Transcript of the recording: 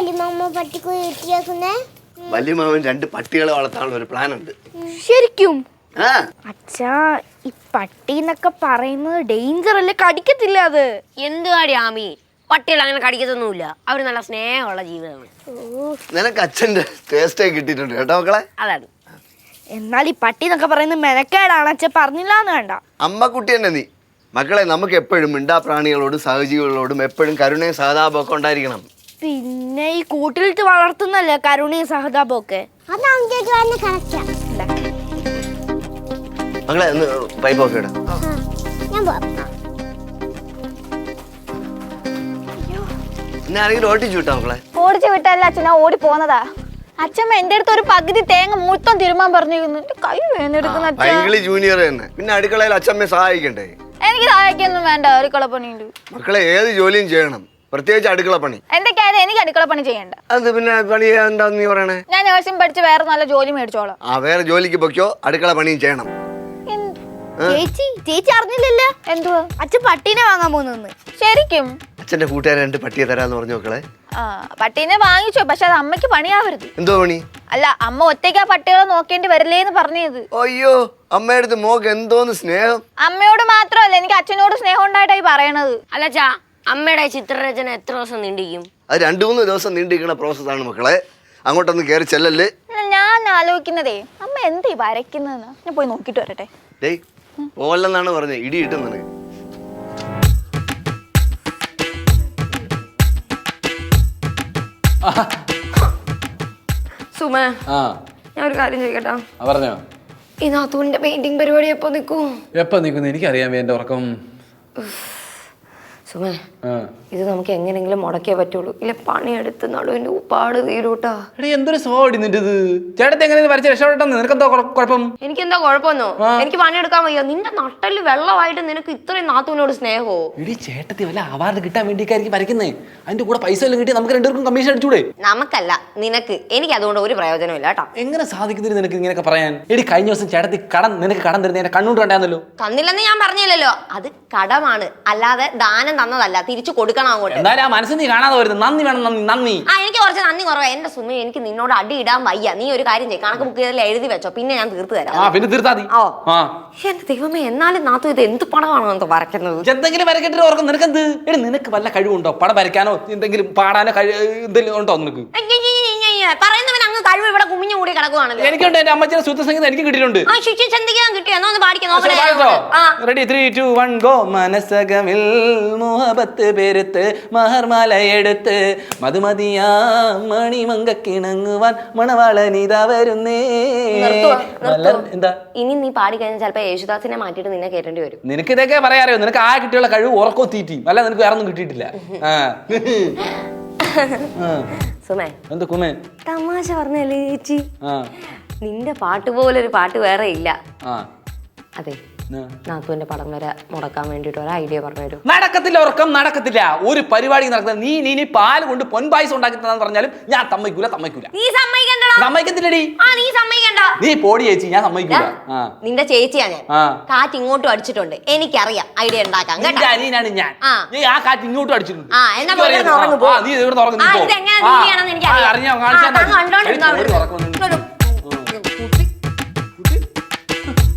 വലിയമ്മ പട്ടിക്ക് വീട്ടിലേക്കുന്നേ? വലിയമാവൻ 2 പട്ടികളെ വളർത്താനുള്ള ഒരു പ്ലാൻ ഉണ്ട്. ശരിക്കും? അച്ഛാ, ഈ പട്ടി എന്നൊക്കെ പറയുന്നത് ഡേഞ്ചർ അല്ലേ? കടിക്കത്തില്ല അത്? എന്ത് കാടിയാമി, പട്ടികൾ അങ്ങനെ കടിക്കത്തൊന്നുമില്ല. അവര് നല്ല സ്നേഹമുള്ള ജീവിതമാണ്. നിനക്ക് അച്ഛന്റെ ടേസ്റ്റ് കിട്ടിയിട്ടുണ്ട് കേട്ടോ മക്കളെ. അതാണ്. എന്നാൽ ഈ പട്ടി എന്നൊക്കെ പറയുന്നത് മെനക്കേടാണ് അച്ഛൻ, പറഞ്ഞില്ലാന്ന് വേണ്ട. അമ്മക്കുട്ടി തന്നെ നീ. മക്കളെ, നമുക്ക് എപ്പോഴും മിണ്ടാ പ്രാണികളോടും സഹജീവികളോടും എപ്പോഴും കരുണയും സഹതാപവും ഒക്കെ ഉണ്ടായിരിക്കണം. പിന്നെ ഈ കൂട്ടിലിട്ട് വളർത്തുന്നല്ലേ കരുണയും സഹതാപവും ഒക്കെ. മക്കളെ, ഒന്ന് പൈപ്പ് ഓഫ് ഇടാം. എന്നെ ആരെങ്കിലും ഓടിച്ചു വിട്ടോ മക്കളെ? ഓടിച്ചു വിട്ടല്ല അച്ഛൻ, ഓടി പോന്നതാ. അച്ഛമ്മ എന്റെ അടുത്ത് ഒരു പകുതി തേങ്ങ മൊത്തം തിരുമാൻ പറഞ്ഞിരുന്നു. കൈ വേണെടുക്കുന്ന പൈങ്കിളി ജൂനിയർ തന്നെ. പിന്നെ അടുക്കളയിൽ അച്ഛമ്മയെ സഹായിക്കണ്ടേ? എനിക്ക് സഹായിക്കൊന്നും വേണ്ട, അടുക്കള പണിയുണ്ട്. മക്കളെ, ഏത് ജോലിയും ചെയ്യണം, പ്രത്യേകിച്ച് അടുക്കള പണി. എന്തൊക്കെയായാലും എനിക്ക് അടുക്കള പണി ചെയ്യണ്ട. അത് പിന്നെ പണി എന്താന്ന് നീ പറയണേ? ഞാൻ നേഴ്സിംഗ് പഠിച്ച് വേറെ നല്ല ജോലി മേടിച്ചോളാം. വേറെ ജോലിക്ക് പൊക്കോ, അടുക്കള പണിയും ചെയ്യണം. ചേച്ചി അറിഞ്ഞില്ലല്ലോ എന്തുവാ? അച്ഛൻ പട്ടീനെ വാങ്ങാൻ പോകുന്നു. ശരിക്കും? അച്ഛന്റെ കൂട്ടുകാരെ 2 പട്ടിയെ തരാന്ന് പറഞ്ഞു മക്കളെ. പട്ടീനെ വാങ്ങിച്ചോ, പക്ഷെ അത് അമ്മയ്ക്ക് പണിയാവരുത്. എന്തോ പണി? അല്ല, അമ്മ ഒറ്റയ്ക്ക് ആ പട്ടികളെ നോക്കേണ്ടി വരില്ലേന്ന് പറഞ്ഞത്. അയ്യോ, അമ്മയുടെ മോക്ക് എന്തോന്ന് സ്നേഹം. അമ്മയോട് മാത്രമല്ല, എനിക്ക് അച്ഛനോട് സ്നേഹം ഉണ്ടായിട്ടായി പറയണത്. അല്ലച്ചാ, അമ്മയുടെ ചിത്രരചന എത്ര ദിവസം നീണ്ടിരിക്കും? അത് 2-3 ദിവസം നീണ്ടിരിക്കുന്ന പ്രോസസ്സാണ് മക്കളെ. അങ്ങോട്ടൊന്ന് കയറി ചെല്ലല്ലേ. ഞാൻ ആലോചിക്കുന്നതേ, അമ്മ എന്ത് വരയ്ക്കുന്നതെന്ന് ഞാൻ പോയി നോക്കിട്ട് വരട്ടെ. ഡേയ്, പോലെന്നാണ് പറഞ്ഞത്. ഇടി കിട്ടുന്നത്. സുമ, ഞാൻ ഒരു കാര്യം ചോദിക്കട്ടാ? പറഞ്ഞോ. ഈ നാത്തൂന്റെ പെയിന്റിംഗ് പരിപാടി എപ്പോ നിൽക്കും? എപ്പോ നിൽക്കുന്നു എനിക്കറിയാം. എന്റെ ഉറക്കം. സുമേ, ഇത് നമുക്ക് എങ്ങനെങ്കിലും മുടക്കേ പറ്റുള്ളൂ. ഇല്ല പണിയെടുത്ത് നടുവിന്റെ ഉപ്പാട് തീരൂട്ടാ. എന്തൊരു സ്വഭാവം നിന്റെ ഇത്. ചേട്ടത്തി എങ്ങനെ വരച്ച് രക്ഷപ്പെട്ടെന്ന് നിനക്കെന്തോ കുഴപ്പം? എനിക്കെന്താ കുഴപ്പമെന്നോ? എനിക്ക് പണിയെടുക്കാൻ വയ്യ. നിന്റെ നട്ടല് വെള്ളമായിട്ട് നിനക്ക് ഇത്രയും നാത്തൂനോട് സ്നേഹമോ? ഇടി ചേട്ടത്തി വല്ല അവാർഡ് കിട്ടാൻ വേണ്ടിയിരിക്കും വരയ്ക്കുന്നേ. അതിന്റെ കൂടെ പൈസ എല്ലാം കിട്ടി നമുക്ക് 2 പേർക്കും കമ്മീഷൻ അടിച്ചൂടെ? നമുക്കല്ല, നിനക്ക്. എനിക്ക് അതുകൊണ്ട് ഒരു പ്രയോജനമില്ല കേട്ടോ. എങ്ങനെ സാധിക്കുന്നില്ല നിനക്ക് ഇങ്ങനെയൊക്കെ പറയാൻ? എടി, കഴിഞ്ഞ ദിവസം ചേട്ടത്തി നിനക്ക് കടം തരുന്ന എന്റെ കണ്ണുകൊണ്ട് കണ്ടാന്നല്ലോ. തന്നില്ലെന്ന് ഞാൻ പറഞ്ഞില്ലല്ലോ. അത് കടമാണ്, അല്ലാതെ ദാനം തന്നതല്ല. തിരിച്ചു കൊടുക്കണം അങ്ങോട്ട്. എന്നാലും ആ മനസ്സിൽ നീ കാണാതെ വരുന്നത്. നന്ദി വേണം, നന്ദി. എനിക്ക് കുറച്ച് നന്ദി കുറവാ. എന്റെ സുമ, എനിക്ക് നിന്നോട് അടി ഇടാൻ വയ്യ. നീ ഒരു കാര്യം ചെയ്യും, കണക്ക് ബുക്ക് ചെയ്തല്ലേ എഴുതി വെച്ചോ, പിന്നെ ഞാൻ തീർത്തു തരാം. പിന്നെ തീർത്താ മതി. എന്റെ ദൈവമേ, എന്നാലും നാത്തു ഇത് എന്ത് പടമാണോ എന്തോ വരയ്ക്കുന്നത്? എന്തെങ്കിലും വരയ്ക്കിട്ട് ഓർക്കും. നിനക്കെന്ത്? എടി, നിനക്ക് വല്ല കഴിവുണ്ടോ? പടം വരയ്ക്കാനോ എന്തെങ്കിലും പാടാനോ എന്തെങ്കിലും ഉണ്ടോ നിനക്ക്? പറയുന്നവൻ അങ്ങ് കഴിവ് ഇവിടെ കുമിഞ്ഞു കൂടി കിടക്കുവാണല്ലോ. എനിക്കുണ്ട്. എന്റെ അമ്മച്ചിയുടെ ശുദ്ധ സംഗീതം എനിക്ക് കിട്ടിയിട്ടുണ്ട്. കിട്ടിയോ? എന്നൊന്ന് പാടിക്കാൻ റെഡി, 3, 2, 1 ഗോ. മനസകമിൽ മുഹബത്ത് പെരുത്ത് മഹർമാലയെടുത്ത് മധുമതിയാ മണിമങ്കക്കിണങ്ങുവാൻ മണവാളനിതാ വരുന്നേ. എന്താ ഇനി നീ പാടി കഴിഞ്ഞാൽ ചിലപ്പോ യേശുദാസിനെ മാറ്റിയിട്ട് നിന്നെ കേട്ടേണ്ടി വരും. നിനക്ക് ഇതൊക്കെ പറയാറിയോ? നിനക്ക് ആ കിട്ടിയുള്ള കഴിവ് ഉറക്കോ തീറ്റി, അല്ല നിനക്ക് വേറെ ഒന്നും കിട്ടിയിട്ടില്ല. സുമേ, എന്താ കുമേ തമാശ പറഞ്ഞല്ലേ ചേച്ചി? നിന്റെ പാട്ട് പോലൊരു പാട്ട് വേറെ ഇല്ല. അതെ, നാത്തുവിന്റെ പടം വരെ മുടക്കാൻ വേണ്ടിട്ട് ഒരു ഐഡിയ പറഞ്ഞു. നടക്കത്തില്ല, ഉറക്കം നടക്കത്തില്ല. ഒരു പരിപാടി നടക്കുന്നത്. നീ പാല് കൊണ്ട് പൊൻപായസം ഉണ്ടാക്കി തന്നാന്ന് പറഞ്ഞാലും ഞാൻ സമ്മതിക്കൂല. നീ സമ്മതിക്കണ്ടടാ. സമ്മതിക്കത്തില്ലടി. നീ സമ്മതിക്കണ്ട. നീ പോടി ചേച്ചി, ഞാൻ സമ്മതിക്കൂല. നിന്റെ ചേച്ചിയാ ഞാൻ. കാറ്റ് ഇങ്ങോട്ടും അടിച്ചിട്ടുണ്ട്, എനിക്കറിയാം ഐഡിയ ഉണ്ടാക്കാൻ. അനിയനാണ് ഞാൻ. ആ കാറ്റ് ഇങ്ങോട്ടും അടിച്ചിട്ടുണ്ട്. എന്നാ നീ ഇവിടെ ഇതെങ്ങനെ അറിയാം.